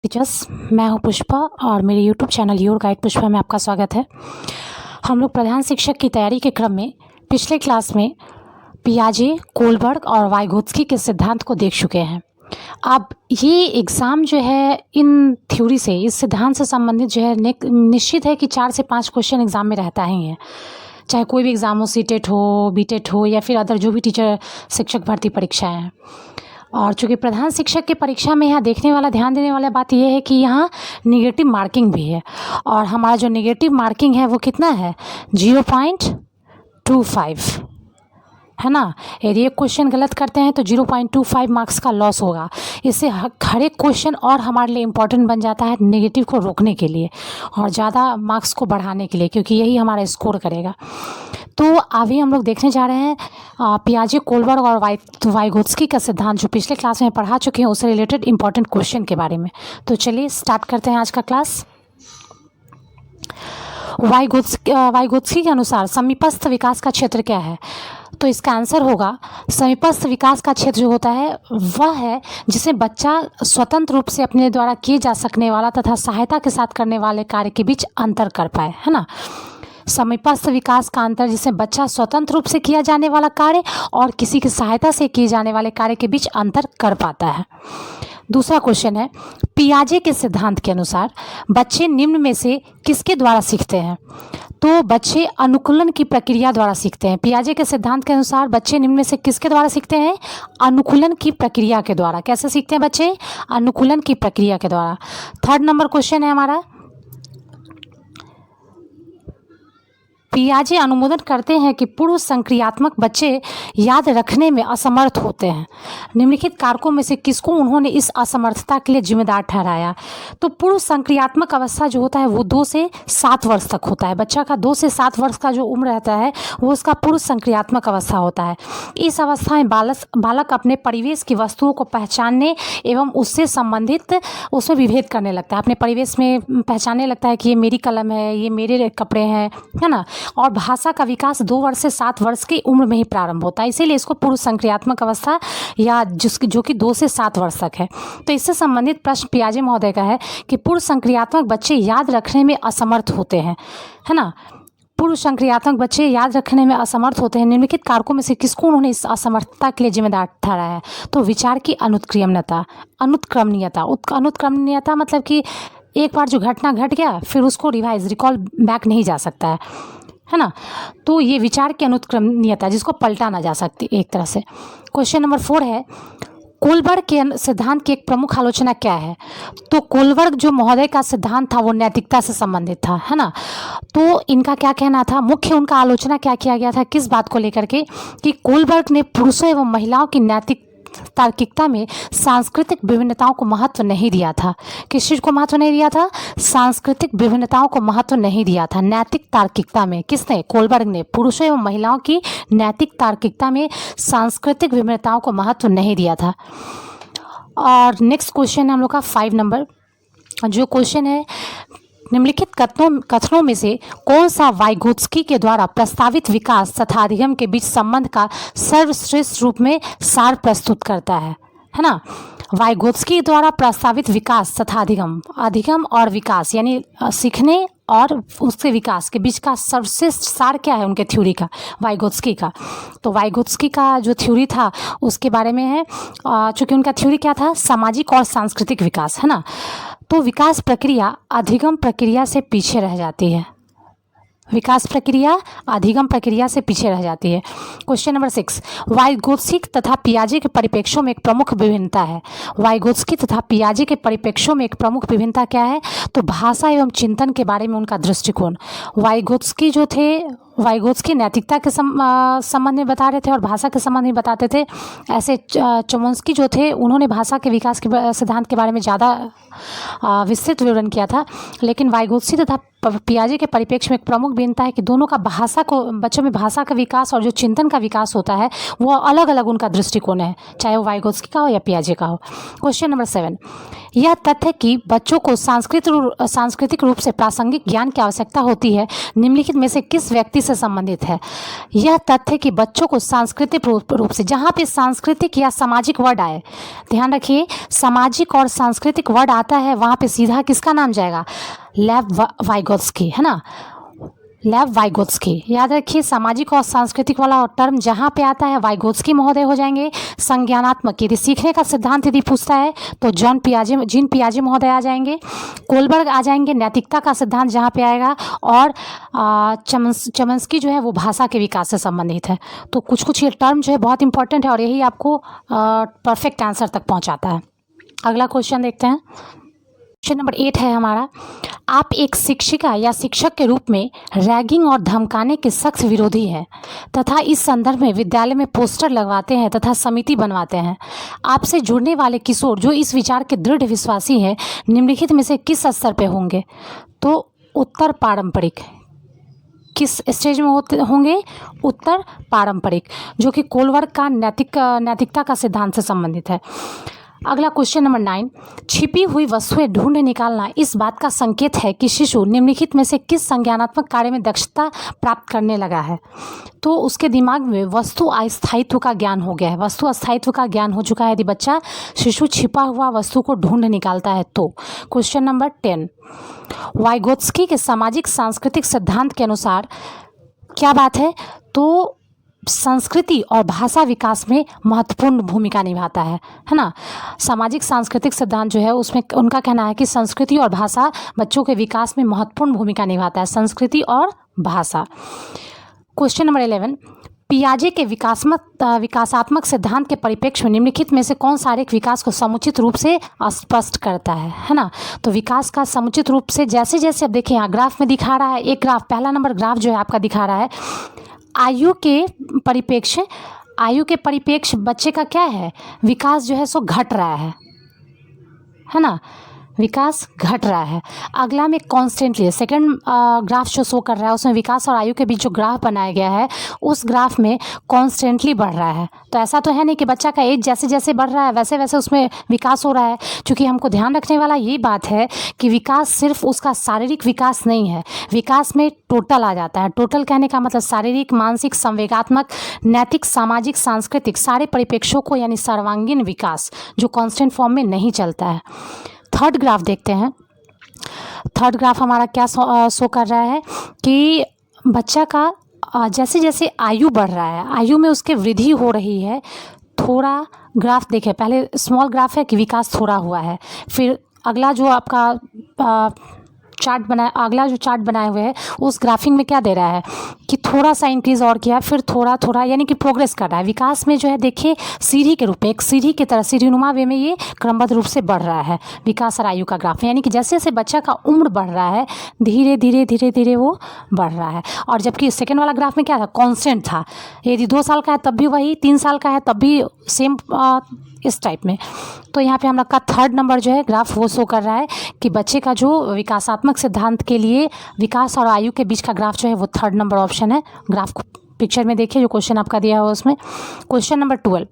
Teachers, मैं हूं पुष्पा और मेरे YouTube channel your guide Pushpa में आपका स्वागत है। हम लोग प्रधान शिक्षक की तैयारी के क्रम में पिछले क्लास में पियाजे, कोलबर्ग और वाइगोत्स्की के सिद्धांत को देख चुके हैं। अब ये एग्ज़ाम जो है इन थ्योरी से, इस सिद्धांत से संबंधित जो है निश्चित है कि 4 से 5 क्वेश्चन एग्ज़ाम में रहता ही है, चाहे कोई भी एग्ज़ाम हो, सीटेट हो, बीटेट हो या फिर अदर जो भी टीचर शिक्षक भर्ती परीक्षाएँ हैं। और चूँकि प्रधान शिक्षक की परीक्षा में यहाँ ध्यान देने वाला बात यह है कि यहाँ निगेटिव मार्किंग भी है और हमारा जो निगेटिव मार्किंग है वो कितना है 0.25 है ना। यदि एक क्वेश्चन गलत करते हैं तो 0.25 मार्क्स का लॉस होगा। इससे हर एक क्वेश्चन और हमारे लिए इम्पोर्टेंट बन जाता है नेगेटिव को रोकने के लिए और ज़्यादा मार्क्स को बढ़ाने के लिए, क्योंकि यही हमारा स्कोर करेगा। तो अभी हम लोग देखने जा रहे हैं पियाजे, कोलबर्ग और वाइगोत्स्की का सिद्धांत जो पिछले क्लास में पढ़ा चुके हैं उससे रिलेटेड इंपॉर्टेंट क्वेश्चन के बारे में। तो चलिए स्टार्ट करते हैं आज का क्लास। वाइगोत्स्की के अनुसार समीपस्थ विकास का क्षेत्र क्या है? तो इसका आंसर होगा समीपस्थ विकास का क्षेत्र जो होता है वह है जिसे बच्चा स्वतंत्र रूप से अपने द्वारा किए जा सकने वाला तथा सहायता के साथ करने वाले कार्य के बीच अंतर कर पाए, है ना। समीपस्थ विकास का अंतर जिसे बच्चा स्वतंत्र रूप से किया जाने वाला कार्य और किसी की सहायता से किए जाने वाले कार्य के बीच अंतर कर पाता है। दूसरा क्वेश्चन है पियाजे के सिद्धांत के अनुसार बच्चे निम्न में से किसके द्वारा सीखते हैं? तो बच्चे अनुकूलन की प्रक्रिया द्वारा सीखते हैं। पियाजे के सिद्धांत के अनुसार बच्चे निम्न में से किसके द्वारा सीखते हैं? अनुकूलन की प्रक्रिया के द्वारा। कैसे सीखते हैं बच्चे? अनुकूलन की प्रक्रिया के द्वारा। थर्ड नंबर क्वेश्चन है हमारा, पियाजे अनुमोदन करते हैं कि पूर्व संक्रियात्मक बच्चे याद रखने में असमर्थ होते हैं। निम्नलिखित कारकों में से किसको उन्होंने इस असमर्थता के लिए जिम्मेदार ठहराया? तो पूर्व संक्रियात्मक अवस्था जो होता है वो 2 से 7 वर्ष तक होता है। बच्चा का 2 से 7 वर्ष का जो उम्र रहता है वो उसका पूर्व संक्रियात्मक अवस्था होता है। इस अवस्था में बालक अपने परिवेश की वस्तुओं को पहचानने एवं उससे संबंधित उसमें विभेद करने लगता है। अपने परिवेश में पहचानने लगता है कि ये मेरी कलम है, ये मेरे कपड़े हैं, है ना। और भाषा का विकास 2 वर्ष से 7 वर्ष की उम्र में ही प्रारंभ होता है, इसीलिए इसको पूर्व संक्रियात्मक अवस्था या जो कि 2 से 7 वर्ष तक है। तो इससे संबंधित प्रश्न पियाजे महोदय का है कि पूर्व संक्रियात्मक बच्चे याद रखने में असमर्थ होते हैं, है ना। पूर्व संक्रियात्मक बच्चे याद रखने में असमर्थ होते हैं। निम्नलिखित कारकों में से किसको उन्होंने इस असमर्थता के लिए जिम्मेदार ठहराया है? तो विचार की अनुत्क्रमणीयता मतलब कि एक बार जो घटना घट गया फिर उसको रिकॉल बैक नहीं जा सकता है ना। तो ये विचार की अनुत्क्रमणीयता जिसको पलटा ना जा सकती एक तरह से। क्वेश्चन नंबर 4 है कोलबर्ग के सिद्धांत की एक प्रमुख आलोचना क्या है? तो कोलबर्ग जो महोदय का सिद्धांत था वो नैतिकता से संबंधित था, है ना। तो इनका क्या कहना था, मुख्य उनका आलोचना क्या किया गया था, किस बात को लेकर के कि कोलबर्ग ने पुरुषों एवं महिलाओं की नैतिक तार्किकता में सांस्कृतिक विभिन्नताओं को महत्व नहीं दिया था। किस चीज़ को महत्व नहीं दिया था? सांस्कृतिक विभिन्नताओं को महत्व नहीं दिया था नैतिक तार्किकता में। किसने? कोलबर्ग ने पुरुषों एवं महिलाओं की नैतिक तार्किकता में सांस्कृतिक विभिन्नताओं को महत्व नहीं दिया था। और नेक्स्ट क्वेश्चन है हम लोग का 5 नंबर। जो क्वेश्चन है निम्नलिखित कथनों में से कौन सा वाइगोत्स्की के द्वारा प्रस्तावित विकास तथा अधिगम के बीच संबंध का सर्वश्रेष्ठ रूप में सार प्रस्तुत करता है ना। वाइगोत्स्की द्वारा प्रस्तावित विकास तथा अधिगम और विकास यानी सीखने और उसके विकास के बीच का सर्वश्रेष्ठ सार क्या है उनके थ्योरी का, वाइगोत्स्की का? तो वाइगोत्स्की का जो थ्योरी था उसके बारे में है, चूँकि उनका थ्योरी क्या था, सामाजिक और सांस्कृतिक विकास, है ना। तो विकास प्रक्रिया अधिगम प्रक्रिया से पीछे रह जाती है। विकास प्रक्रिया अधिगम प्रक्रिया से पीछे रह जाती है। क्वेश्चन नंबर 6 वाइगोत्स्की तथा पियाजे के परिप्रेक्ष्यों में एक प्रमुख विभिन्नता है। वाइगोत्स्की तथा पियाजे के परिप्रेक्ष्यों में एक प्रमुख विभिन्नता क्या है? तो भाषा एवं चिंतन के बारे में उनका दृष्टिकोण। वाइगोत्स्की नैतिकता के संबंध में बता रहे थे और भाषा के संबंध में बताते थे। ऐसे चोम्स्की जो थे उन्होंने भाषा के विकास के सिद्धांत के बारे में ज़्यादा विस्तृत विवरण किया था। लेकिन वाइगोत्स्की तथा पियाजे के परिप्रेक्ष्य में एक प्रमुख भिन्नता है कि दोनों का बच्चों में भाषा का विकास और जो चिंतन का विकास होता है वो अलग अलग उनका दृष्टिकोण है, चाहे वो वाइगोत्स्की का हो या पियाजे का हो। क्वेश्चन नंबर 7 यह तथ्य कि बच्चों को सांस्कृतिक रूप से प्रासंगिक ज्ञान की आवश्यकता होती है निम्नलिखित में से किस व्यक्ति से से संबंधित है। यह तथ्य कि बच्चों को सांस्कृतिक रूप से, जहाँ पे सांस्कृतिक या सामाजिक वर्ड आए, ध्यान रखिए सामाजिक और सांस्कृतिक वर्ड आता है वहाँ पे सीधा किसका नाम जाएगा, लेव वाइगोत्स्की, है ना, लेव वाइगोत्स्की। याद रखिए सामाजिक और सांस्कृतिक वाला टर्म जहाँ पे आता है वाइगोत्स्की महोदय हो जाएंगे। संज्ञानात्मक यदि सीखने का सिद्धांत यदि पूछता है तो जीन पियाजे महोदय आ जाएंगे। कोलबर्ग आ जाएंगे नैतिकता का सिद्धांत जहाँ पे आएगा। और चमस्की जो है वो भाषा के विकास से संबंधित है। तो कुछ कुछ ये टर्म जो है बहुत इंपॉर्टेंट है और यही आपको परफेक्ट आंसर तक पहुँचाता है। अगला क्वेश्चन देखते हैं। क्वेश्चन नंबर 8 है हमारा, आप एक शिक्षिका या शिक्षक के रूप में रैगिंग और धमकाने के सख्त विरोधी हैं तथा इस संदर्भ में विद्यालय में पोस्टर लगवाते हैं तथा समिति बनवाते हैं। आपसे जुड़ने वाले किशोर जो इस विचार के दृढ़ विश्वासी हैं निम्नलिखित में से किस स्तर पे होंगे? तो उत्तर पारंपरिक। किस स्टेज में होंगे? उत्तर पारंपरिक, जो कि कोलबर्ग का नैतिकता का सिद्धांत से संबंधित है। अगला क्वेश्चन नंबर 9, छिपी हुई वस्तुएं ढूंढ निकालना इस बात का संकेत है कि शिशु निम्नलिखित में से किस संज्ञानात्मक कार्य में दक्षता प्राप्त करने लगा है? तो उसके दिमाग में वस्तु अस्थायित्व का ज्ञान हो गया है, वस्तु अस्थायित्व का ज्ञान हो चुका है यदि बच्चा शिशु छिपा हुआ वस्तु को ढूंढ निकालता है तो। क्वेश्चन नंबर 10, वाइगोत्स्की के सामाजिक सांस्कृतिक सिद्धांत के अनुसार क्या बात है? तो संस्कृति और भाषा विकास में महत्वपूर्ण भूमिका निभाता है ना। सामाजिक सांस्कृतिक सिद्धांत जो है उसमें उनका कहना है कि संस्कृति और भाषा बच्चों के विकास में महत्वपूर्ण भूमिका निभाता है, संस्कृति और भाषा। क्वेश्चन नंबर 11, पियाजे के विकासात्मक सिद्धांत के परिप्रेक्ष्य में निम्नलिखित में से कौन शारीरिक विकास को समुचित रूप से स्पष्ट करता है ना। तो विकास का समुचित रूप से जैसे जैसे अब देखिए यहाँ ग्राफ में दिखा रहा है, एक ग्राफ पहला नंबर ग्राफ जो है आपका दिखा रहा है आयु के परिप्रेक्ष्य बच्चे का क्या है, विकास जो है सो घट रहा है ना, विकास घट रहा है। अगला में कॉन्स्टेंटली सेकंड ग्राफ जो शो कर रहा है उसमें विकास और आयु के बीच जो ग्राफ बनाया गया है उस ग्राफ में कॉन्स्टेंटली बढ़ रहा है। तो ऐसा तो है नहीं कि बच्चा का एज जैसे जैसे बढ़ रहा है वैसे वैसे उसमें विकास हो रहा है, क्योंकि हमको ध्यान रखने वाला ये बात है कि विकास सिर्फ उसका शारीरिक विकास नहीं है, विकास में टोटल आ जाता है। टोटल कहने का मतलब शारीरिक, मानसिक, संवेगात्मक, नैतिक, सामाजिक, सांस्कृतिक सारे परिप्रेक्ष्यों को यानी सर्वांगीण विकास जो कांस्टेंट फॉर्म में नहीं चलता है। थर्ड ग्राफ देखते हैं। थर्ड ग्राफ हमारा क्या शो कर रहा है कि बच्चा का जैसे जैसे आयु बढ़ रहा है, आयु में उसके वृद्धि हो रही है। थोड़ा ग्राफ देखें, पहले स्मॉल ग्राफ है कि विकास थोड़ा हुआ है, फिर अगला जो आपका अगला जो चार्ट बनाए हुए है उस ग्राफिंग में क्या दे रहा है कि थोड़ा सा इंक्रीज और किया, फिर थोड़ा थोड़ा यानी कि प्रोग्रेस कर रहा है विकास में। जो है देखिए सीढ़ी के रूप में, एक सीढ़ी की तरह सीढ़ीनुमा वे में ये क्रमबद्ध रूप से बढ़ रहा है विकास और आयु का ग्राफ, यानी कि जैसे जैसे बच्चा का उम्र बढ़ रहा है धीरे धीरे धीरे धीरे वो बढ़ रहा है। और जबकि सेकेंड वाला ग्राफ में क्या था, कॉन्स्टेंट था, यदि 2 साल का है तब भी वही, 3 साल का है तब भी सेम, इस टाइप में। तो यहाँ पे हम लोग का थर्ड नंबर जो है ग्राफ वो शो कर रहा है कि बच्चे का जो विकासात्मक सिद्धांत के लिए विकास और आयु के बीच का ग्राफ जो है वो थर्ड नंबर ऑप्शन है। ग्राफ को पिक्चर में देखिए जो क्वेश्चन आपका दिया हुआ उसमें। क्वेश्चन नंबर 12,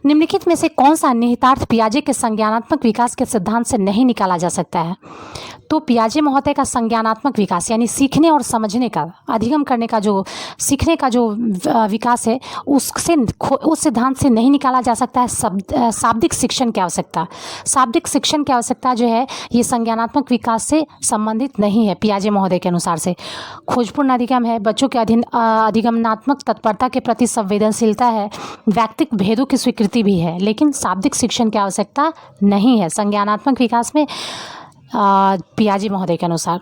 निम्नलिखित में से कौन सा निहितार्थ पियाजे के संज्ञानात्मक विकास के सिद्धांत से नहीं निकाला जा सकता है? तो पियाजे महोदय का संज्ञानात्मक विकास यानी सीखने और समझने का, अधिगम करने का जो सीखने का जो विकास है उस सिद्धांत से नहीं निकाला जा सकता है शाब्दिक शिक्षण की आवश्यकता। शाब्दिक शिक्षण की आवश्यकता जो है ये संज्ञानात्मक विकास से संबंधित नहीं है पियाजे महोदय के अनुसार से। खोजपूर्ण अधिगम है, बच्चों के अधिगमनात्मक तत्परता के प्रति संवेदनशीलता है, व्यक्तिक भेदों की स्वीकृति भी है, लेकिन शाब्दिक शिक्षण की आवश्यकता नहीं है संज्ञानात्मक विकास में पियाजे महोदय के अनुसार।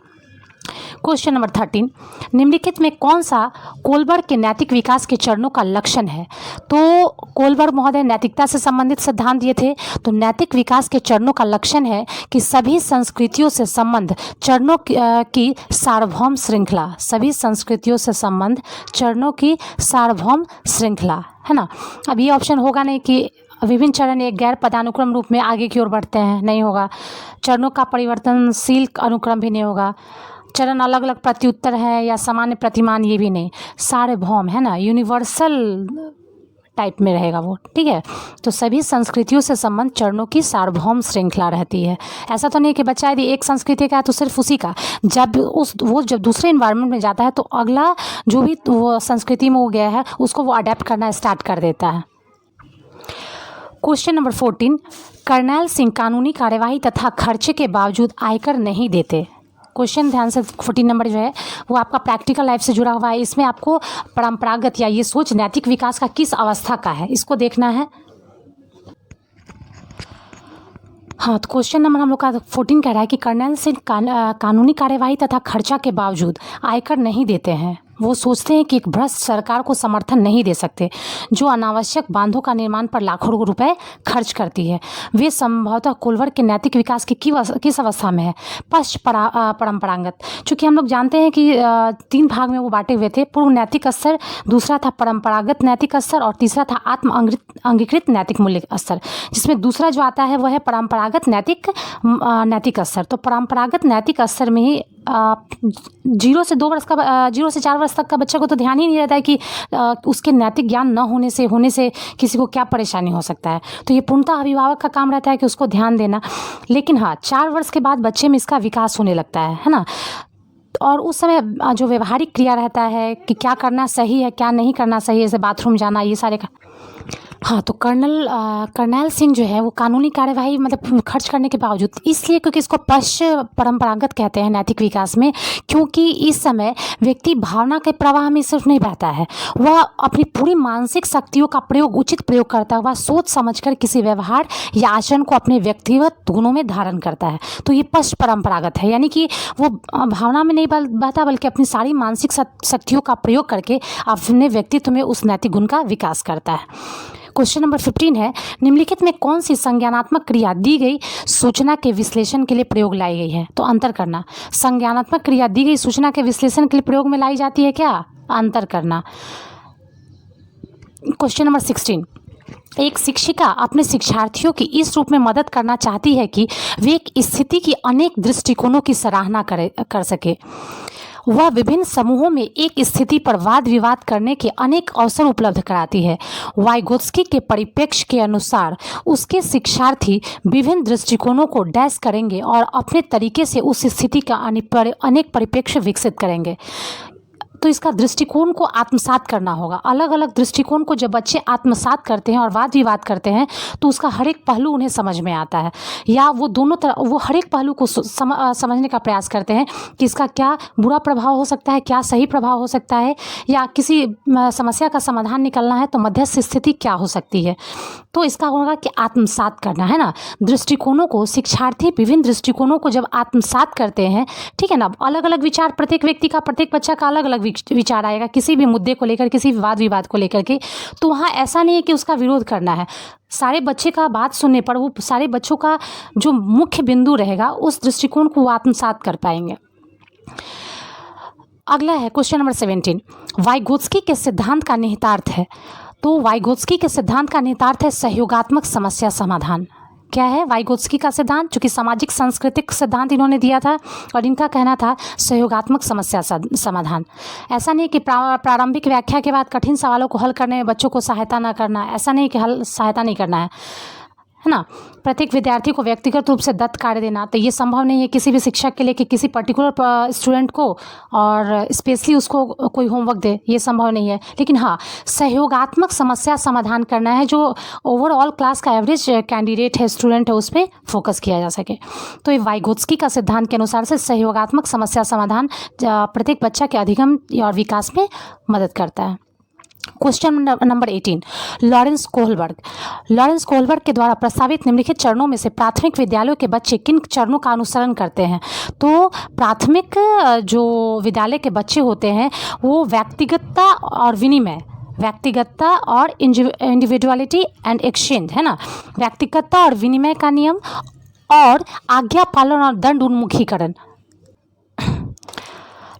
क्वेश्चन नंबर 13, निम्नलिखित में कौन सा कोलबर्ग के नैतिक विकास के चरणों का लक्षण है? तो कोलबर्ग महोदय नैतिकता से संबंधित सिद्धांत दिए थे, तो नैतिक विकास के चरणों का लक्षण है कि सभी संस्कृतियों से संबंध चरणों की सार्वभौम श्रृंखला, सभी संस्कृतियों से संबंध चरणों की सार्वभौम श्रृंखला, है ना। अब ये ऑप्शन होगा नहीं कि विभिन्न चरण एक गैर पदानुक्रम रूप में आगे की ओर बढ़ते हैं, नहीं होगा। चरणों का परिवर्तनशील अनुक्रम भी नहीं होगा। चरण अलग अलग प्रत्युत्तर है या सामान्य प्रतिमान, ये भी नहीं। सार्वभौम है ना, यूनिवर्सल टाइप में रहेगा वो, ठीक है। तो सभी संस्कृतियों से संबंध चरणों की सार्वभौम श्रृंखला रहती है। ऐसा तो नहीं कि बच्चा यदि एक संस्कृति का है तो सिर्फ उसी का, जब वो जब दूसरे इन्वायरमेंट में जाता है तो अगला जो भी वो संस्कृति में हो गया है उसको वो अडेप्ट करना स्टार्ट कर देता है। क्वेश्चन नंबर 14, करनैल सिंह कानूनी कार्यवाही तथा खर्चे के बावजूद आयकर नहीं देते। क्वेश्चन ध्यान से 14 नंबर जो है वो आपका प्रैक्टिकल लाइफ से जुड़ा हुआ है। इसमें आपको परंपरागत या ये सोच नैतिक विकास का किस अवस्था का है इसको देखना है। हाँ, तो क्वेश्चन नंबर हम लोग का 14 कह रहा है कि करनैल सिंह कानूनी कार्यवाही तथा खर्चा के बावजूद आयकर नहीं देते हैं। वो सोचते हैं कि एक भ्रष्ट सरकार को समर्थन नहीं दे सकते जो अनावश्यक बांधों का निर्माण पर लाखों रुपए खर्च करती है। वे संभवतः कुलवर्ग के नैतिक विकास की किस अवस्था में है? परंपरागत, चूँकि हम लोग जानते हैं कि 3 भाग में वो बांटे हुए थे, पूर्व नैतिक स्तर, दूसरा था परंपरागत नैतिक स्तर और तीसरा था आत्म अंगीकृत नैतिक मूल्य स्तर, जिसमें दूसरा जो आता है वह है परंपरागत नैतिक स्तर। तो परंपरागत नैतिक स्तर में ही 0 से 4 वर्ष तक का बच्चे को तो ध्यान ही नहीं रहता है कि उसके नैतिक ज्ञान न होने से किसी को क्या परेशानी हो सकता है। तो ये पूर्णतः अभिभावक का काम रहता है कि उसको ध्यान देना। लेकिन हाँ, 4 वर्ष के बाद बच्चे में इसका विकास होने लगता है ना। और उस समय जो व्यवहारिक क्रिया रहता है कि क्या करना सही है क्या नहीं करना सही है, जैसे बाथरूम जाना, ये सारे हाँ। तो करनैल सिंह जो है वो कानूनी कार्यवाही मतलब खर्च करने के बावजूद, इसलिए क्योंकि इसको परंपरागत कहते हैं नैतिक विकास में, क्योंकि इस समय व्यक्ति भावना के प्रवाह में सिर्फ नहीं बहता है, वह अपनी पूरी मानसिक शक्तियों का उचित प्रयोग करता है। वह सोच समझकर किसी व्यवहार या आचरण को अपने व्यक्तिगत गुणों में धारण करता है। तो ये पश्च परंपरागत है, यानी कि वो भावना में नहीं बहता बल्कि अपनी सारी मानसिक शक्तियों का प्रयोग करके अपने व्यक्तित्व में उस नैतिक गुण का विकास करता है। क्वेश्चन नंबर 15 है, निम्नलिखित में कौन सी संज्ञानात्मक क्रिया दी गई सूचना के विश्लेषण के लिए प्रयोग लाई गई है? तो अंतर करना। संज्ञानात्मक क्रिया दी गई सूचना के विश्लेषण के लिए प्रयोग में लाई जाती है क्या? अंतर करना। क्वेश्चन नंबर 16, एक शिक्षिका अपने शिक्षार्थियों की इस रूप में मदद करना चाहती है कि वे एक स्थिति की अनेक दृष्टिकोणों की सराहना कर सके। वह विभिन्न समूहों में एक स्थिति पर वाद विवाद करने के अनेक अवसर उपलब्ध कराती है। वाइगोत्स्की के परिप्रेक्ष्य के अनुसार उसके शिक्षार्थी विभिन्न दृष्टिकोणों को डैश करेंगे और अपने तरीके से उस स्थिति का अनेक परिप्रेक्ष्य विकसित करेंगे। तो इसका दृष्टिकोण को आत्मसात करना होगा। अलग अलग दृष्टिकोण को जब बच्चे आत्मसात करते हैं और वाद विवाद करते हैं तो उसका हर एक पहलू उन्हें समझ में आता है, या वो दोनों तरह वो हर एक पहलू को समझने का प्रयास करते हैं कि इसका क्या बुरा प्रभाव हो सकता है, क्या सही प्रभाव हो सकता है, या किसी समस्या का समाधान निकलना है तो मध्यस्थ स्थिति क्या हो सकती है। तो इसका होगा कि आत्मसात करना है ना, दृष्टिकोणों को। शिक्षार्थी विभिन्न दृष्टिकोणों को जब आत्मसात करते हैं, ठीक है ना, अलग अलग विचार, प्रत्येक व्यक्ति का, प्रत्येक बच्चा का अलग अलग विचार आएगा किसी भी मुद्दे को लेकर, किसी वाद विवाद को लेकर के। तो वहाँ ऐसा नहीं है कि उसका विरोध करना है, सारे बच्चे का बात सुनने पर वो सारे बच्चों का जो मुख्य बिंदु रहेगा उस दृष्टिकोण को वो आत्मसात कर पाएंगे। अगला है क्वेश्चन नंबर 17, वाइगोत्स्की के सिद्धांत का निहितार्थ है। तो वाइगोत्स्की के सिद्धांत का निहितार्थ है सहयोगात्मक समस्या समाधान। क्या है वाइगोत्स्की का सिद्धांत? चूँकि सामाजिक सांस्कृतिक सिद्धांत इन्होंने दिया था और इनका कहना था सहयोगात्मक समस्या समाधान। ऐसा नहीं कि प्रारंभिक व्याख्या के बाद कठिन सवालों को हल करने में बच्चों को सहायता ना करना, ऐसा नहीं कि सहायता नहीं करना है ना। प्रत्येक विद्यार्थी को व्यक्तिगत रूप से दत्त कार्य देना, तो ये संभव नहीं है किसी भी शिक्षक के लिए कि किसी पर्टिकुलर स्टूडेंट को और स्पेशली उसको कोई होमवर्क दे, ये संभव नहीं है। लेकिन हाँ, सहयोगात्मक समस्या समाधान करना है, जो ओवरऑल क्लास का एवरेज कैंडिडेट है, स्टूडेंट है, उस पर फोकस किया जा सके। तो ये वाइगोत्स्की का सिद्धांत के अनुसार से सहयोगात्मक समस्या समाधान प्रत्येक बच्चा के अधिगम और विकास में मदद करता है। क्वेश्चन नंबर 18, लॉरेंस कोहलबर्ग के द्वारा प्रस्तावित निम्नलिखित चरणों में से प्राथमिक विद्यालयों के बच्चे किन चरणों का अनुसरण करते हैं? तो प्राथमिक जो विद्यालय के बच्चे होते हैं वो व्यक्तिगतता और विनिमय, व्यक्तिगतता और इंडिविजुअलिटी एंड एक्सचेंज, है ना, व्यक्तिगतता और विनिमय का नियम और आज्ञा पालन और दंड उन्मुखीकरण।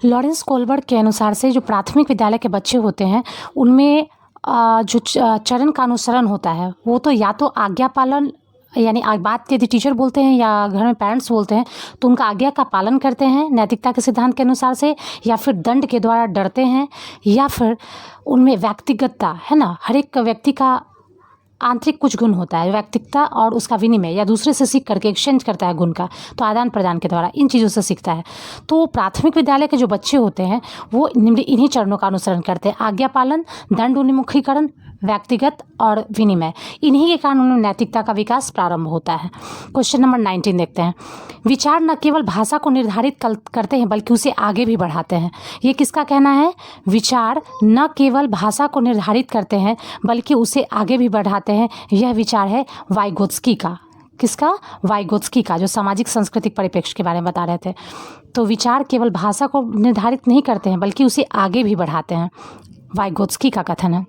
लॉरेंस कोहलबर्ग के अनुसार से जो प्राथमिक विद्यालय के बच्चे होते हैं उनमें जो चरण का अनुसरण होता है वो तो या तो आज्ञा पालन यानी बात यदि टीचर बोलते हैं या घर में पेरेंट्स बोलते हैं तो उनका आज्ञा का पालन करते हैं नैतिकता के सिद्धांत के अनुसार से, या फिर दंड के द्वारा डरते हैं, या फिर उनमें व्यक्तिगतता है ना, हर एक व्यक्ति का आंतरिक कुछ गुण होता है, व्यक्तिगता और उसका विनिमय या दूसरे से सीख करके एक्सचेंज करता है गुण का, तो आदान प्रदान के द्वारा इन चीज़ों से सीखता है। तो प्राथमिक विद्यालय के जो बच्चे होते हैं वो इन्हीं चरणों का अनुसरण करते हैं, आज्ञा पालन, दंड उन्मुखीकरण, व्यक्तिगत और विनिमय। इन्हीं के कारण उनमें नैतिकता का विकास प्रारंभ होता है। क्वेश्चन नंबर 19 देखते हैं। विचार न केवल भाषा को निर्धारित करते हैं बल्कि उसे आगे भी बढ़ाते हैं। ये किसका कहना है? विचार न केवल भाषा को निर्धारित करते हैं बल्कि उसे आगे भी बढ़ाते हैं। यह विचार है वाइगोत्स्की का। किसका? वाइगोत्स्की का, जो सामाजिक सांस्कृतिक परिप्रेक्ष्य के बारे में बता रहे थे। तो विचार केवल भाषा को निर्धारित नहीं करते हैं बल्कि उसे आगे भी बढ़ाते हैं, वाइगोत्स्की का कथन है।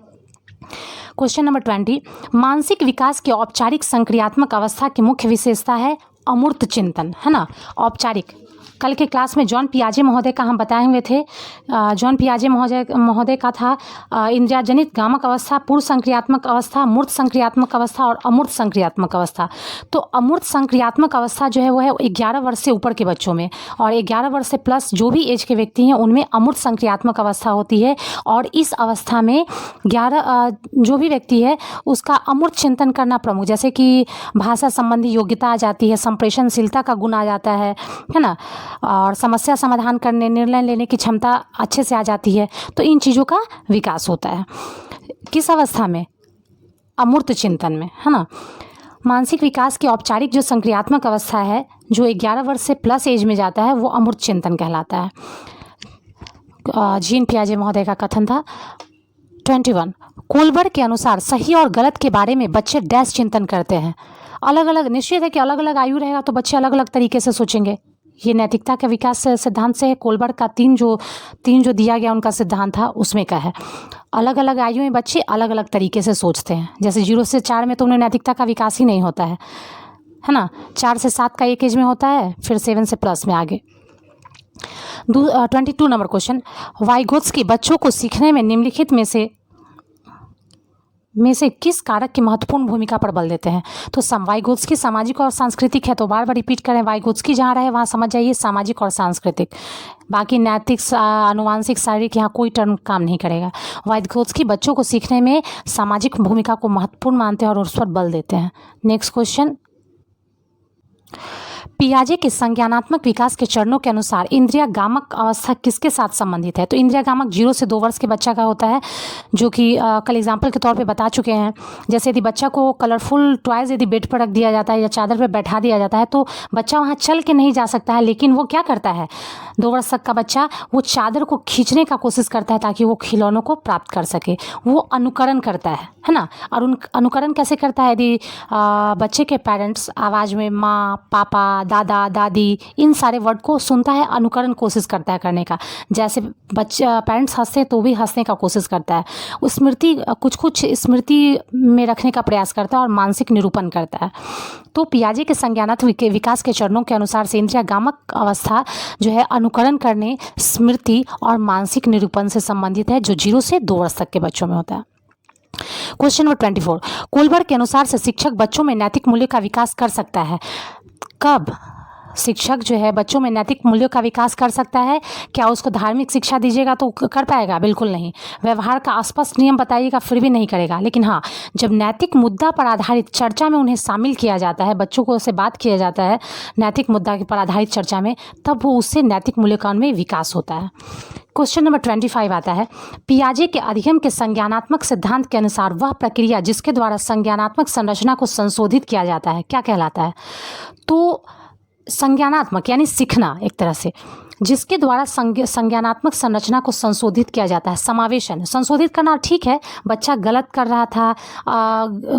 Question number 20। मानसिक विकास की औपचारिक संक्रियात्मक अवस्था की मुख्य विशेषता है अमूर्त चिंतन, है ना। औपचारिक, कल के क्लास में जॉन पियाजे महोदय का हम बताए हुए थे। जॉन पियाजे महोदय का था इंद्रियाजनित गामक अवस्था, पूर्व संक्रियात्मक अवस्था, मूर्त संक्रियात्मक अवस्था और अमूर्त संक्रियात्मक अवस्था। तो अमूर्त संक्रियात्मक अवस्था जो है वो है 11 वर्ष से ऊपर के बच्चों में, और 11 वर्ष से प्लस जो भी एज के व्यक्ति हैं उनमें अमूर्त संक्रियात्मक अवस्था होती है। और इस अवस्था में 11 जो भी व्यक्ति है उसका अमूर्त चिंतन करना प्रमुख, जैसे कि भाषा संबंधी योग्यता आ जाती है, संप्रेषणशीलता का गुण आ जाता है ना, और समस्या समाधान करने, निर्णय लेने की क्षमता अच्छे से आ जाती है। तो इन चीज़ों का विकास होता है किस अवस्था में? अमूर्त चिंतन में, है ना। मानसिक विकास की औपचारिक जो संक्रियात्मक अवस्था है जो 11 वर्ष से प्लस एज में जाता है वो अमूर्त चिंतन कहलाता है। जीन पियाजे महोदय का कथन था। 21। कोलबर्ग के अनुसार सही और गलत के बारे में बच्चे डैश चिंतन करते हैं। अलग अलग, निश्चित है कि अलग अलग आयु रहेगा तो बच्चे अलग अलग तरीके से सोचेंगे। ये नैतिकता के विकास सिद्धांत से है। कोलबर्ग का तीन जो दिया गया उनका सिद्धांत था उसमें का है। अलग अलग आयु में बच्चे अलग अलग तरीके से सोचते हैं। जैसे 0 से 4 में तो उन्हें नैतिकता का विकास ही नहीं होता है ना। 4 से 7 का एक एज में होता है, फिर 7 से प्लस में आगे। 22 नंबर क्वेश्चन। वाइगोत्स्की बच्चों को सीखने में निम्नलिखित में से किस कारक की महत्वपूर्ण भूमिका पर बल देते हैं? तो वाइगोत्स्की सामाजिक और सांस्कृतिक है, तो बार बार रिपीट करें, वाइगोत्स्की जहाँ रहे वहाँ समझ जाइए सामाजिक और सांस्कृतिक। बाकी नैतिक, आनुवांशिक, शारीरिक यहाँ कोई टर्म काम नहीं करेगा। वाइगोत्स्की बच्चों को सीखने में सामाजिक भूमिका को महत्वपूर्ण मानते हैं और उस पर बल देते हैं। Next question. पियाजे के संज्ञानात्मक विकास के चरणों के अनुसार इंद्रिया गामक अवस्था किसके साथ संबंधित है? तो इंद्रिया गामक 0 से 2 वर्ष के बच्चा का होता है, जो कि कल एग्जाम्पल के तौर पे बता चुके हैं। जैसे यदि बच्चा को कलरफुल टॉयज़ यदि बेड पर रख दिया जाता है या चादर पे बैठा दिया जाता है तो बच्चा वहाँ चल के नहीं जा सकता है, लेकिन वो क्या करता है? 2 वर्ष तक का बच्चा वो चादर को खींचने का कोशिश करता है ताकि वो खिलौनों को प्राप्त कर सके। वो अनुकरण करता है ना। और अनुकरण कैसे करता है? यदि बच्चे के पेरेंट्स आवाज़ में माँ, पापा, दादा, दादी इन सारे वर्ड को सुनता है, अनुकरण कोशिश करता है करने का। जैसे बच्चा पेरेंट्स हंसते हैं तो भी हंसने का कोशिश करता है। स्मृति कुछ स्मृति में रखने का प्रयास करता है और मानसिक निरूपण करता है। तो पियाजे के संज्ञानात्मक विकास के चरणों के अनुसार से इंद्रिया गामक अवस्था जो है अनुकरण करने, स्मृति और मानसिक निरूपण से संबंधित है, जो 0 से 2 वर्ष तक के बच्चों में होता है। Question number 24। कोलबर्ग के अनुसार से शिक्षक बच्चों में नैतिक मूल्य का विकास कर सकता है। कब शिक्षक जो है बच्चों में नैतिक मूल्यों का विकास कर सकता है? क्या उसको धार्मिक शिक्षा दीजिएगा तो कर पाएगा? बिल्कुल नहीं। व्यवहार का स्पष्ट नियम बताइएगा फिर भी नहीं करेगा। लेकिन हाँ, जब नैतिक मुद्दा पर आधारित चर्चा में उन्हें शामिल किया जाता है, बच्चों को उससे बात किया जाता है नैतिक मुद्दा पर आधारित चर्चा में, तब वो उससे नैतिक मूल्यांकन में विकास होता है। क्वेश्चन नंबर 25 आता है। पियाजे के अधिगम के संज्ञानात्मक सिद्धांत के अनुसार वह प्रक्रिया जिसके द्वारा संज्ञानात्मक संरचना को संशोधित किया जाता है क्या कहलाता है? तो संज्ञानात्मक यानी सीखना, एक तरह से जिसके द्वारा संज्ञानात्मक संरचना को संशोधित किया जाता है। समावेशन, संशोधित करना ठीक है, बच्चा गलत कर रहा था,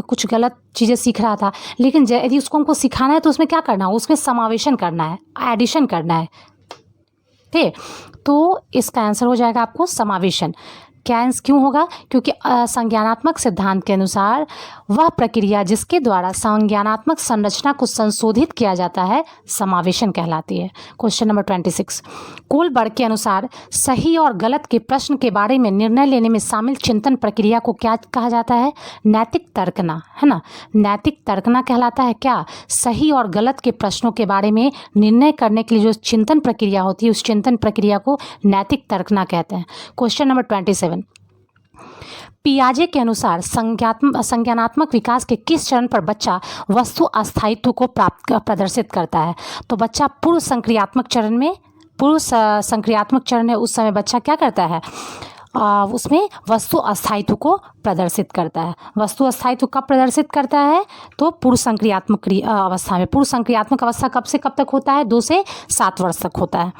कुछ गलत चीज़ें सीख रहा था, लेकिन यदि उसको हमको सिखाना है तो उसमें क्या करना है? उसमें समावेशन करना है, एडिशन करना है। ठीक, तो इसका आंसर हो जाएगा आपको समावेशन। कैंस क्यों होगा? क्योंकि संज्ञानात्मक सिद्धांत के अनुसार वह प्रक्रिया जिसके द्वारा संज्ञानात्मक संरचना को संशोधित किया जाता है समावेशन कहलाती है। क्वेश्चन नंबर 26, कोलबर्ग के अनुसार सही और गलत के प्रश्न के बारे में निर्णय लेने में शामिल चिंतन प्रक्रिया को क्या कहा जाता है? नैतिक तर्कना, है ना। नैतिक तर्कना कहलाता है क्या? सही और गलत के प्रश्नों के बारे में निर्णय करने के लिए जो चिंतन प्रक्रिया होती है उस चिंतन प्रक्रिया को नैतिक तर्कना कहते हैं। क्वेश्चन नंबर 27, पियाजे के अनुसार संज्ञानात्मक विकास के किस चरण पर बच्चा वस्तु अस्थायित्व को प्रदर्शित करता है? तो बच्चा पूर्व संक्रियात्मक चरण में उस समय बच्चा क्या करता है? उसमें वस्तु अस्थायित्व को प्रदर्शित करता है। वस्तु अस्थायित्व कब प्रदर्शित करता है? तो पूर्व संक्रियात्मक अवस्था में। पूर्व संक्रियात्मक अवस्था कब से कब तक होता है? 2 से 7 वर्ष तक होता है।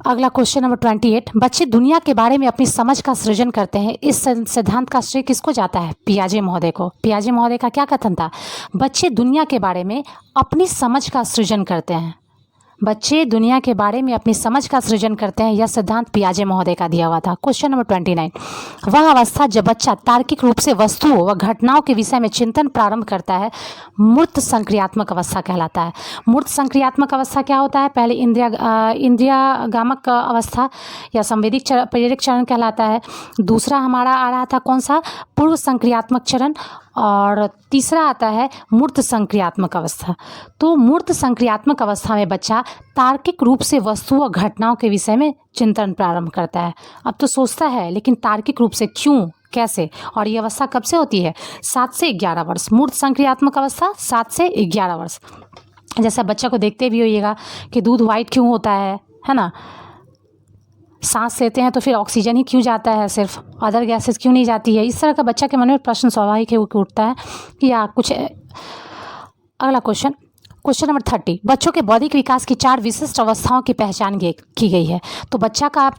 अगला क्वेश्चन नंबर 28, बच्चे दुनिया के बारे में अपनी समझ का सृजन करते हैं। इस सिद्धांत का श्रेय किसको जाता है? पियाजे महोदय को। पियाजे महोदय का क्या कथन था? बच्चे दुनिया के बारे में अपनी समझ का सृजन करते हैं। बच्चे दुनिया के बारे में अपनी समझ का सृजन करते हैं, यह सिद्धांत पियाजे महोदय का दिया हुआ था। क्वेश्चन नंबर 29, वह अवस्था जब बच्चा तार्किक रूप से वस्तुओं व घटनाओं के विषय में चिंतन प्रारंभ करता है मूर्त संक्रियात्मक अवस्था कहलाता है। मूर्त संक्रियात्मक अवस्था क्या होता है? पहले इंद्रियागामक अवस्था या संवेदिक प्रेरक चरण कहलाता है। दूसरा हमारा आ रहा था कौन सा? पूर्व संक्रियात्मक चरण। और तीसरा आता है मूर्त संक्रियात्मक अवस्था। तो मूर्त संक्रियात्मक अवस्था में बच्चा तार्किक रूप से वस्तुओं और घटनाओं के विषय में चिंतन प्रारंभ करता है। अब तो सोचता है, लेकिन तार्किक रूप से क्यों, कैसे? और ये अवस्था कब से होती है? 7 से 11 वर्ष। मूर्त संक्रियात्मक अवस्था 7 से 11 वर्ष। जैसा बच्चा को देखते भी होइएगा कि दूध वाइट क्यों होता है ना। सांस लेते हैं तो फिर ऑक्सीजन ही क्यों जाता है, सिर्फ अदर गैसेस क्यों नहीं जाती है? इस तरह का बच्चा के मन में प्रश्न स्वाभाविक है वो उठता है कि या कुछ। अगला क्वेश्चन नंबर 30, बच्चों के बौद्धिक विकास की 4 विशिष्ट अवस्थाओं की पहचान की गई है। तो बच्चा का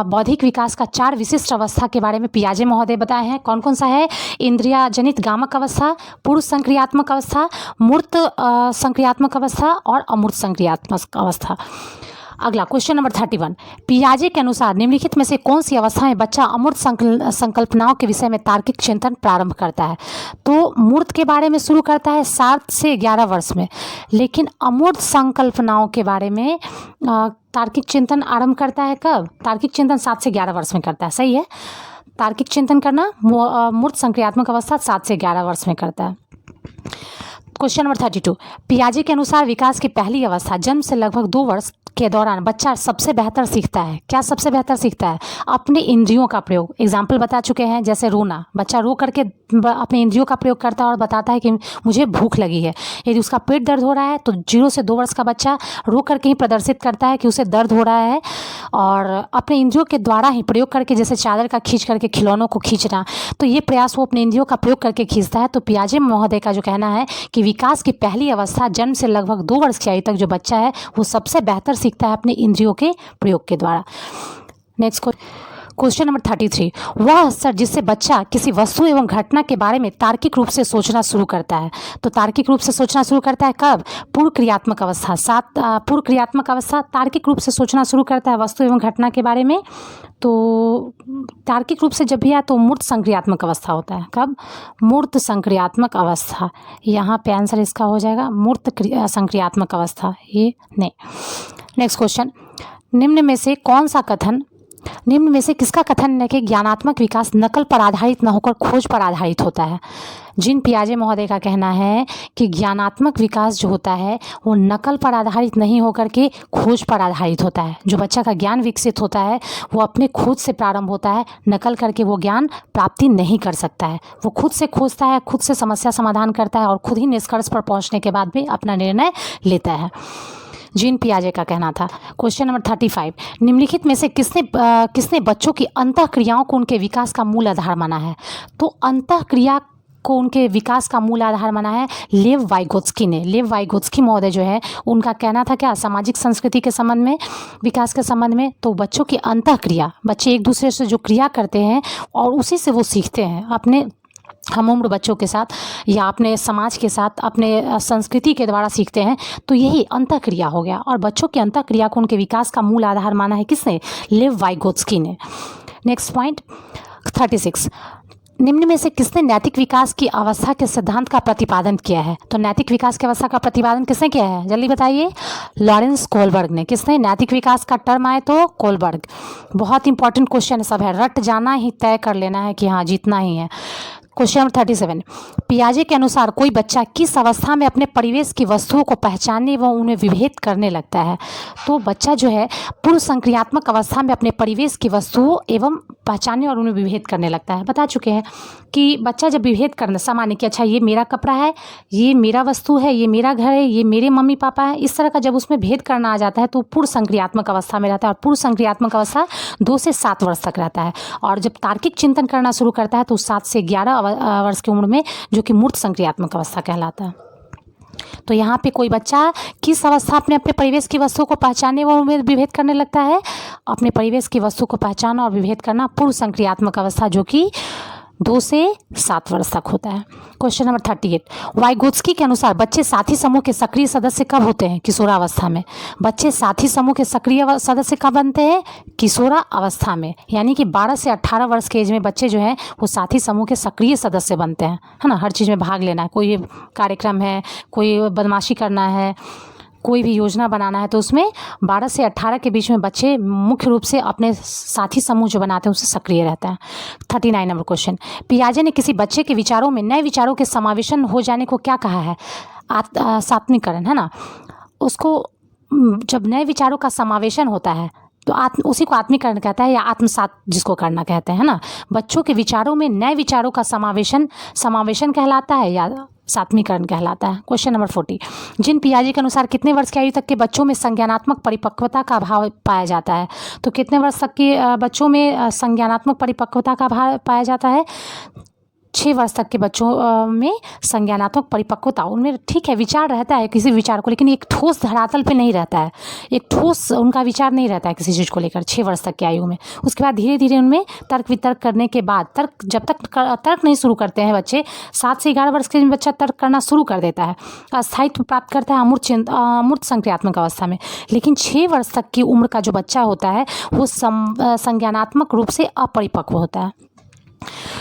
बौद्धिक विकास का 4 विशिष्ट अवस्था के बारे में पियाजे महोदय बताए हैं। कौन कौन सा है? इंद्रिया जनित गामक अवस्था, पूर्व संक्रियात्मक अवस्था, मूर्त संक्रियात्मक अवस्था और अमूर्त संक्रियात्मक अवस्था। अगला क्वेश्चन नंबर 31, पियाजे के अनुसार निम्नलिखित में से कौन सी अवस्था में बच्चा अमूर्त संकल्पनाओं के विषय में तार्किक चिंतन प्रारंभ करता है? तो मूर्त के बारे में शुरू करता है 7 से 11 वर्ष में, लेकिन अमूर्त संकल्पनाओं के बारे में तार्किक चिंतन आरंभ करता है कब? तार्किक चिंतन 7 से 11 वर्ष में करता है। सही है, तार्किक चिंतन करना मूर्त संक्रियात्मक अवस्था 7 से 11 वर्ष में करता है। क्वेश्चन नंबर 32, पियाजे के अनुसार विकास की पहली अवस्था जन्म से लगभग 2 वर्ष के दौरान बच्चा सबसे बेहतर सीखता है। क्या सबसे बेहतर सीखता है? अपने इंद्रियों का प्रयोग। एग्जाम्पल बता चुके हैं, जैसे रोना। बच्चा रो करके अपने इंद्रियों का प्रयोग करता है और बताता है कि मुझे भूख लगी है। यदि उसका पेट दर्द हो रहा है तो 0 से 2 वर्ष का बच्चा रो करके ही प्रदर्शित करता है कि उसे दर्द हो रहा है, और अपने इंद्रियों के द्वारा ही प्रयोग करके, जैसे चादर का खींच करके खिलौनों को खींचना, तो ये प्रयास वो अपने इंद्रियों का प्रयोग करके खींचता है। तो पियाजे महोदय का जो कहना है कि विकास की पहली अवस्था जन्म से लगभग 2 वर्ष की आयु तक जो बच्चा है वो सबसे बेहतर सीखता है अपने इंद्रियों के प्रयोग के द्वारा। नेक्स्ट क्वेश्चन नंबर 33, वह अवसर जिससे बच्चा किसी वस्तु एवं घटना के बारे में तार्किक रूप से सोचना शुरू करता है। तो तार्किक रूप से सोचना शुरू करता है कब? पूर्व क्रियात्मक अवस्था। पूर्व क्रियात्मक अवस्था तार्किक रूप से सोचना शुरू करता है वस्तु एवं घटना के बारे में। तो तार्किक रूप से जब भी आए तो मूर्त संक्रियात्मक अवस्था होता है। कब? मूर्त संक्रियात्मक अवस्था। यहाँ पे आंसर इसका हो जाएगा मूर्त संक्रियात्मक अवस्था, ये नहीं। नेक्स्ट क्वेश्चन, निम्न में से किसका कथन है कि ज्ञानात्मक विकास नकल पर आधारित न होकर खोज पर आधारित होता है? जिन पियाजे महोदय का कहना है कि ज्ञानात्मक विकास जो होता है वो नकल पर आधारित नहीं होकर के खोज पर आधारित होता है। जो बच्चा का ज्ञान विकसित होता है वो अपने खोज से प्रारंभ होता है, नकल करके वो ज्ञान प्राप्ति नहीं कर सकता है। वो खुद से खोजता है, खुद से समस्या समाधान करता है और खुद ही निष्कर्ष पर पहुँचने के बाद भी अपना निर्णय लेता है। जीन पियाजे का कहना था। क्वेश्चन नंबर 35, निम्नलिखित में से किसने बच्चों की अंतःक्रियाओं को उनके विकास का मूल आधार माना है? तो अंतःक्रिया को उनके विकास का मूल आधार माना है लेव वाइगोत्स्की ने। लेव वाइगोत्स्की महोदय जो है उनका कहना था क्या? सामाजिक संस्कृति के संबंध में, विकास के संबंध में। तो बच्चों की अंतःक्रिया, बच्चे एक दूसरे से जो क्रिया करते हैं और उसी से वो सीखते हैं, अपने हम उम्र बच्चों के साथ या अपने समाज के साथ, अपने संस्कृति के द्वारा सीखते हैं। तो यही अंतःक्रिया हो गया, और बच्चों की अंतःक्रिया को उनके विकास का मूल आधार माना है किसने? लेव वाइगोत्स्की ने। नेक्स्ट पॉइंट 36, निम्न में से किसने नैतिक विकास की अवस्था के सिद्धांत का प्रतिपादन किया है? तो नैतिक विकास की अवस्था का प्रतिपादन किसने किया है, जल्दी बताइए। लॉरेंस कोलबर्ग ने। किसने? नैतिक विकास का टर्म आए तो कोलबर्ग। बहुत इंपॉर्टेंट क्वेश्चन सब है, रट जाना ही, तय कर लेना है कि हाँ जीतना ही है। क्वेश्चन नंबर 37, पियाजे के अनुसार कोई बच्चा किस अवस्था में अपने परिवेश की वस्तुओं को पहचानने व उन्हें विभेद करने लगता है? तो बच्चा जो है पूर्व संक्रियात्मक अवस्था में अपने परिवेश की वस्तुओं एवं पहचानने और उन्हें विभेद करने लगता है। बता चुके हैं कि बच्चा जब विभेद करना सामान्य कि अच्छा ये मेरा कपड़ा है, ये मेरा वस्तु है, ये मेरा घर है, ये मेरे मम्मी पापा है, इस तरह का जब उसमें भेद करना आ जाता है तो पूर्व संक्रियात्मक अवस्था में रहता है। और पूर्व संक्रियात्मक अवस्था 2 से 7 वर्ष तक रहता है। और जब तार्किक चिंतन करना शुरू करता है तो 7 से 11 वर्ष की उम्र में, जो कि मूर्त संक्रियात्मक अवस्था कहलाता है। तो यहाँ पे कोई बच्चा किस अवस्था अपने परिवेश की वस्तुओं को पहचानने व उनमें विभेद करने लगता है? अपने परिवेश की वस्तु को पहचानना और विभेद करना पूर्व संक्रियात्मक अवस्था, जो कि 2 से 7 वर्ष तक होता है। क्वेश्चन नंबर 38, वाइगोत्स्की के अनुसार बच्चे साथी समूह के सक्रिय सदस्य कब होते हैं? किशोरावस्था में। बच्चे साथी समूह के सक्रिय सदस्य कब बनते हैं? किशोरावस्था में। यानी कि 12 से 18 वर्ष के एज में बच्चे जो हैं वो साथी समूह के सक्रिय सदस्य बनते हैं, है ना। हर चीज़ में भाग लेना है, कोई कार्यक्रम है, कोई बदमाशी करना है, कोई भी योजना बनाना है, तो उसमें 12 से 18 के बीच में बच्चे मुख्य रूप से अपने साथी समूह जो बनाते हैं उससे सक्रिय रहते हैं। 39 नंबर क्वेश्चन, पियाजे ने किसी बच्चे के विचारों में नए विचारों के समावेशन हो जाने को क्या कहा है? सात्मीकरण, है ना। उसको जब नए विचारों का समावेशन होता है तो उसी को आत्मीकरण कहता है, या आत्मसात जिसको करना कहते हैं, है ना। बच्चों के विचारों में नए विचारों का समावेशन कहलाता है या सात्मीकरण कहलाता है। क्वेश्चन नंबर 40, जिन पियाजे के अनुसार कितने वर्ष की आयु तक के बच्चों में संज्ञानात्मक परिपक्वता का अभाव पाया जाता है? तो कितने वर्ष तक के बच्चों में संज्ञानात्मक परिपक्वता का अभाव पाया जाता है? 6 वर्ष तक के बच्चों में संज्ञानात्मक परिपक्वता, उनमें ठीक है विचार रहता है किसी विचार को, लेकिन एक ठोस धरातल पे नहीं रहता है, एक ठोस उनका विचार नहीं रहता है किसी चीज़ को लेकर 6 वर्ष तक की आयु में। उसके बाद धीरे धीरे उनमें तर्क वितर्क करने के बाद, जब तक तर्क नहीं शुरू करते हैं बच्चे, 7 से 11 वर्ष के बच्चा तर्क करना शुरू कर देता है, अस्थायित्व प्राप्त करता है अमूर्त संक्रियात्मक अवस्था में। लेकिन 6 वर्ष तक की उम्र का जो बच्चा होता है वो संज्ञानात्मक रूप से अपरिपक्व होता है।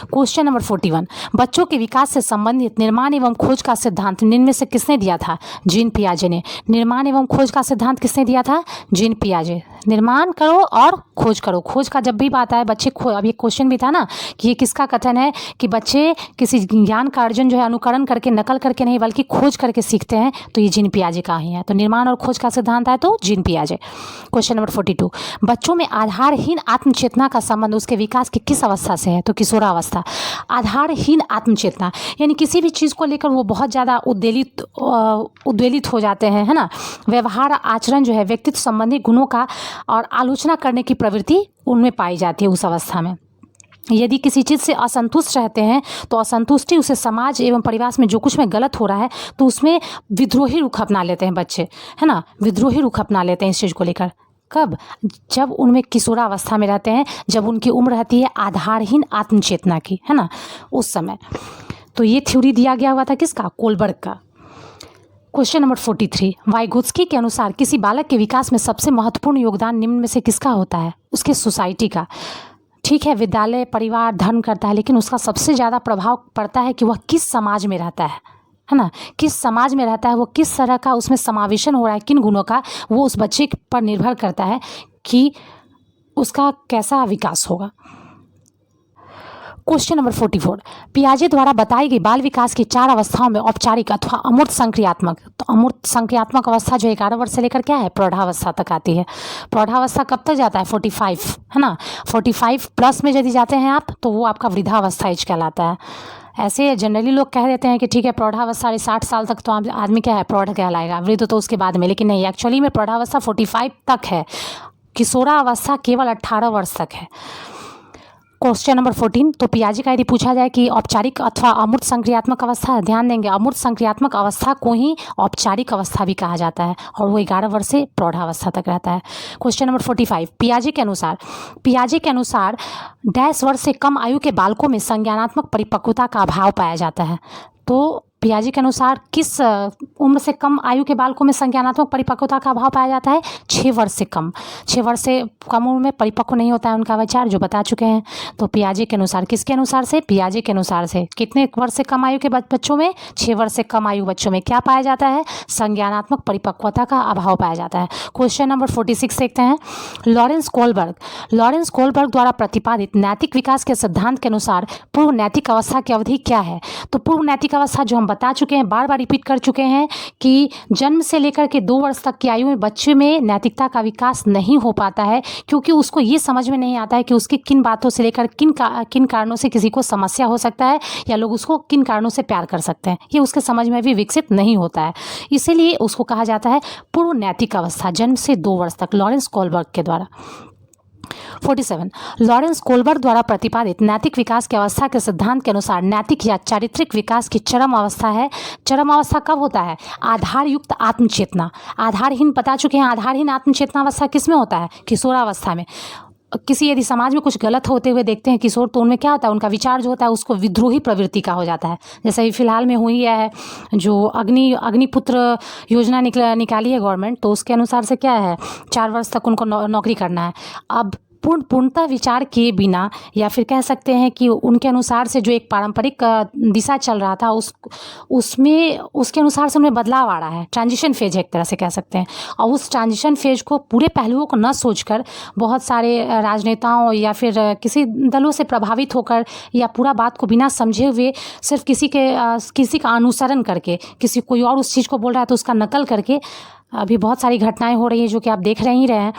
क्वेश्चन नंबर 41, बच्चों के विकास से संबंधित निर्माण एवं खोज का सिद्धांत निम्न में से किसने दिया था? जीन पियाजे ने। निर्माण एवं खोज का सिद्धांत किसने दिया था? जीन पियाजे। निर्माण करो और खोज करो। खोज का जब भी बात आए बच्चे अब ये क्वेश्चन भी था ना कि ये किसका कथन है कि बच्चे किसी ज्ञान का अर्जन जो है अनुकरण करके, नकल करके नहीं बल्कि खोज करके सीखते हैं, तो ये जीन पियाजे का ही है। तो निर्माण और खोज का सिद्धांत है तो जीन पियाजे। क्वेश्चन नंबर 42, बच्चों में आधारहीन आत्मचेतना का संबंध उसके विकास की किस अवस्था से है? तो किशोरावस्था। आधारहीन आत्मचेतना यानी किसी भी चीज़ को लेकर वो बहुत ज़्यादा उद्वेलित हो जाते हैं, है ना। व्यवहार आचरण जो है व्यक्तित्व संबंधी गुणों का और आलोचना करने की प्रवृत्ति उनमें पाई जाती है उस अवस्था में। यदि किसी चीज़ से असंतुष्ट रहते हैं तो असंतुष्टि उसे समाज एवं परिवार में जो कुछ में गलत हो रहा है तो उसमें विद्रोही रुख अपना लेते हैं बच्चे, है ना। विद्रोही रुख अपना लेते हैं इस चीज़ को लेकर। कब? जब उनमें किशोरावस्था में रहते हैं, जब उनकी उम्र रहती है आधारहीन आत्मचेतना की, है ना, उस समय। तो ये थ्योरी दिया गया हुआ था किसका? कोलबर्ग का। क्वेश्चन नंबर 43, वाइगोत्स्की के अनुसार किसी बालक के विकास में सबसे महत्वपूर्ण योगदान निम्न में से किसका होता है? उसके सोसाइटी का। ठीक है, विद्यालय, परिवार, धर्म करता है, लेकिन उसका सबसे ज़्यादा प्रभाव पड़ता है कि वह किस समाज में रहता है ना। किस समाज में रहता है, वो किस तरह का उसमें समावेशन हो रहा है, किन गुणों का, वो उस बच्चे पर निर्भर करता है कि उसका कैसा विकास होगा। क्वेश्चन नंबर 44, पियाजे द्वारा बताई गई बाल विकास की 4 अवस्थाओं में औपचारिक अथवा अमूर्त संक्रियात्मक, तो अमूर्त संक्रियात्मक अवस्था जो 11 वर्ष से लेकर क्या है? प्रौढ़ावस्था तक आती है। प्रौढ़ावस्था कब तक जाता है? 45, है ना। 45 प्लस में यदि जाते हैं आप तो वो आपका वृद्धावस्था एज कहलाता है। ऐसे जनरली लोग कह देते हैं कि ठीक है प्रौढ़ावस्था 60 साल तक तो आदमी क्या है? प्रौढ़ कहलाएगा, वृद्ध तो उसके बाद में, लेकिन नहीं, एक्चुअली में प्रौढ़ावस्था 45 तक है। किशोरावस्था केवल 18 वर्ष तक है। क्वेश्चन नंबर 14, तो पियाजे का यदि पूछा जाए कि औपचारिक अथवा अमूर्त संक्रियात्मक अवस्था, ध्यान देंगे अमूर्त संक्रियात्मक अवस्था को ही औपचारिक अवस्था भी कहा जाता है और वो 11 वर्ष से प्रौढ़ावस्था तक रहता है। क्वेश्चन नंबर 45, पियाजे के अनुसार डैश वर्ष से कम आयु के बालकों में संज्ञानात्मक परिपक्वता का अभाव पाया जाता है। तो पियाजे के अनुसार किस उम्र से कम आयु के बालकों में संज्ञानात्मक परिपक्वता का अभाव पाया जाता है? 6 वर्ष से कम। 6 वर्ष से कम उम्र में परिपक्व नहीं होता है उनका विचार, जो बता चुके हैं। तो पियाजे के अनुसार, किसके अनुसार से? पियाजे के अनुसार से कितने वर्ष से कम आयु के बच्चों में? 6 वर्ष से कम आयु बच्चों में क्या पाया जाता है? संज्ञानात्मक परिपक्वता का अभाव पाया जाता है। क्वेश्चन नंबर 46 देखते हैं। लॉरेंस कोलबर्ग द्वारा प्रतिपादित नैतिक विकास के सिद्धांत के अनुसार पूर्व नैतिक अवस्था की अवधि क्या है? तो पूर्व नैतिक अवस्था जो हम बता चुके हैं, बार बार रिपीट कर चुके हैं कि जन्म से लेकर के 2 वर्ष तक की आयु में बच्चे में नैतिकता का विकास नहीं हो पाता है, क्योंकि उसको ये समझ में नहीं आता है कि उसकी किन बातों से लेकर किन कारणों से किसी को समस्या हो सकता है, या लोग उसको किन कारणों से प्यार कर सकते हैं, ये उसके समझ में भी विकसित नहीं होता है। इसीलिए उसको कहा जाता है पूर्व नैतिक अवस्था, जन्म से 2 वर्ष तक, लॉरेंस कोलबर्ग के द्वारा। 47 लॉरेंस कोलबर्ग द्वारा प्रतिपादित नैतिक विकास की अवस्था के सिद्धांत के अनुसार नैतिक या चारित्रिक विकास की चरम अवस्था है। चरम अवस्था कब होता है? आधार युक्त आत्मचेतना। आधारहीन बता चुके हैं, आधारहीन आत्मचेतना अवस्था किस में होता है? किशोरावस्था में। किसी यदि समाज में कुछ गलत होते हुए देखते हैं किशोर, तो उनमें क्या होता है? उनका विचार जो होता है उसको विद्रोही प्रवृत्ति का हो जाता है। जैसे फिलहाल में हुई है जो अग्निपुत्र योजना निकाली है गवर्नमेंट, तो उसके अनुसार से क्या है, 4 वर्ष तक उनको नौकरी करना है। अब पूर्णतः विचार किए बिना, या फिर कह सकते हैं कि उनके अनुसार से जो एक पारंपरिक दिशा चल रहा था उसके अनुसार से उनमें बदलाव आ रहा है। ट्रांजिशन फेज है एक तरह से कह सकते हैं। और उस ट्रांजिशन फेज को पूरे पहलुओं को न सोचकर बहुत सारे राजनेताओं या फिर किसी दलों से प्रभावित होकर, या पूरा बात को बिना समझे हुए सिर्फ किसी का अनुसरण करके, कोई और उस चीज़ को बोल रहा है तो उसका नकल करके अभी बहुत सारी घटनाएं हो रही हैं जो कि आप देख रहे ही रहे हैं।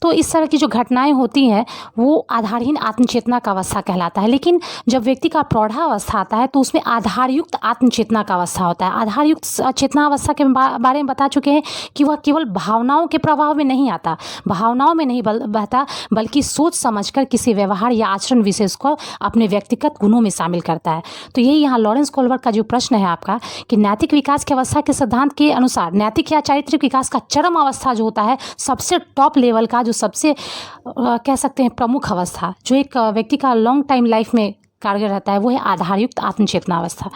तो इस तरह की जो घटनाएं होती हैं वो आधारहीन आत्मचेतना का अवस्था कहलाता है। लेकिन जब व्यक्ति का प्रौढ़ावस्था आता है तो उसमें आधारयुक्त आत्मचेतना का अवस्था होता है। आधारयुक्त चेतना अवस्था के बारे में बता चुके हैं कि वह केवल भावनाओं के प्रभाव में नहीं आता, भावनाओं में नहीं बहता, बल्कि सोच समझकर किसी व्यवहार या आचरण विशेष को अपने व्यक्तिगत गुणों में शामिल करता है। तो यही यहाँ लॉरेंस कोलबर्ग का जो प्रश्न है आपका कि नैतिक विकास की अवस्था के सिद्धांत के अनुसार नैतिक या चारित्रिक विकास का चरम अवस्था जो होता है, सबसे टॉप लेवल का, जो सबसे कह सकते हैं प्रमुख अवस्था, जो एक व्यक्ति का लॉन्ग टाइम लाइफ में कारगर रहता है, वो है आधारयुक्त आत्मचेतना अवस्था।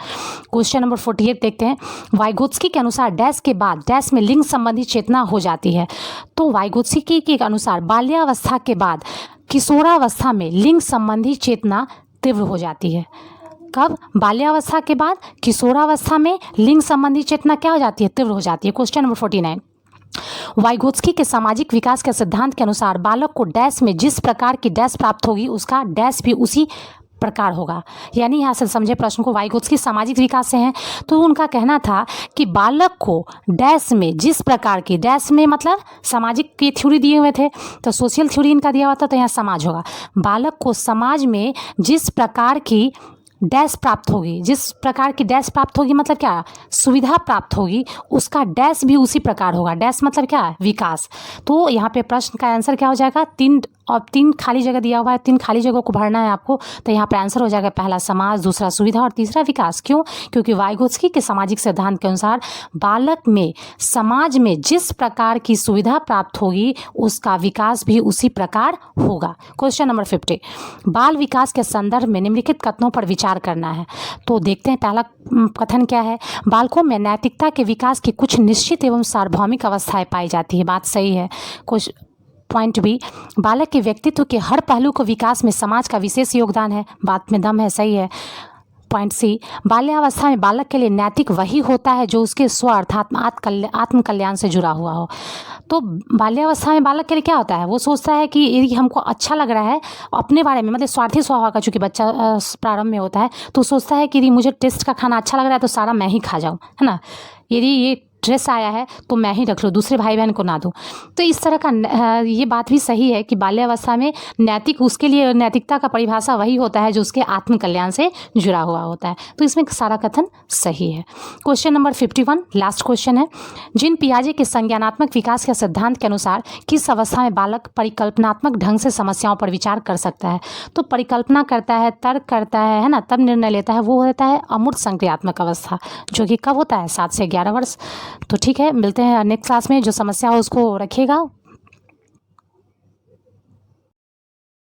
क्वेश्चन नंबर 48 देखते हैं। वाइगोत्स्की के अनुसार डैश के बाद डैश में लिंग संबंधी चेतना हो जाती है। तो वाइगोत्स्की के अनुसार बाल्यावस्था के बाद किशोरावस्था में लिंग संबंधी चेतना तीव्र हो जाती है। कब? बाल्यावस्था के बाद किशोरावस्था में लिंग संबंधी चेतना क्या हो जाती है? तीव्र हो जाती है। क्वेश्चन नंबर 49 वाइगोत्स्की के सामाजिक विकास के सिद्धांत के अनुसार बालक को डैश में जिस प्रकार की डैश प्राप्त होगी उसका डैश भी उसी प्रकार होगा। यानी यहाँ से समझे प्रश्न को, वाइगोत्स्की सामाजिक विकास से हैं, तो उनका कहना था कि बालक को डैश में जिस प्रकार की, डैश में मतलब सामाजिक की थ्योरी दिए हुए थे, तो सोशल थ्योरी इनका दिया हुआ था, तो यहाँ समाज होगा। बालक को समाज में जिस प्रकार की डैश प्राप्त होगी, जिस प्रकार की डैश प्राप्त होगी मतलब क्या? सुविधा प्राप्त होगी, उसका डैश भी उसी प्रकार होगा। डैश मतलब क्या? विकास। तो यहाँ पे प्रश्न का आंसर क्या हो जाएगा? 3 खाली जगह दिया हुआ है, 3 खाली जगह को भरना है आपको। तो यहाँ पे आंसर हो जाएगा पहला समाज, दूसरा सुविधा और तीसरा विकास। क्यों? क्योंकि वाइगोत्स्की के सामाजिक सिद्धांत के अनुसार बालक में समाज में जिस प्रकार की सुविधा प्राप्त होगी उसका विकास भी उसी प्रकार होगा। क्वेश्चन नंबर 50 बाल विकास के संदर्भ में निम्नलिखित कथनों पर विचार करना है। तो देखते हैं पहला कथन क्या है। बालकों में नैतिकता के विकास की कुछ निश्चित एवं सार्वभौमिक अवस्थाएं पाई जाती है। बात सही है। कुछ पॉइंट बी, बालक के व्यक्तित्व के हर पहलू को विकास में समाज का विशेष योगदान है। बात में दम है, सही है। पॉइंट सी, बाल्यावस्था में बालक के लिए नैतिक वही होता है जो उसके स्व अर्थात आत्मकल्याण से जुड़ा हुआ हो। तो बाल्यावस्था में बालक के लिए क्या होता है? वो सोचता है कि यदि हमको अच्छा लग रहा है अपने बारे में, मतलब स्वार्थी स्वभाव का चूंकि बच्चा प्रारंभ में होता है, तो सोचता है कि यदि मुझे टेस्ट का खाना अच्छा लग रहा है तो सारा मैं ही खा जाऊँ, है ना। यदि ये ड्रेस आया है तो मैं ही रख लूँ, दूसरे भाई बहन को ना दूँ। तो इस तरह का ये बात भी सही है कि बाल्यावस्था में नैतिक, उसके लिए नैतिकता का परिभाषा वही होता है जो उसके आत्मकल्याण से जुड़ा हुआ होता है। तो इसमें सारा कथन सही है। क्वेश्चन नंबर 51 लास्ट क्वेश्चन है। जिन पियाजे के संज्ञानात्मक विकास के सिद्धांत के अनुसार किस अवस्था में बालक परिकल्पनात्मक ढंग से समस्याओं पर विचार कर सकता है? तो परिकल्पना करता है, तर्क करता है ना, तब निर्णय लेता है, वो होता है अमूर्त संक्रियात्मक अवस्था, जो कि कब होता है? 7 से 11 वर्ष। तो ठीक है, मिलते हैं नेक्स्ट क्लास में। जो समस्या हो उसको रखिएगा।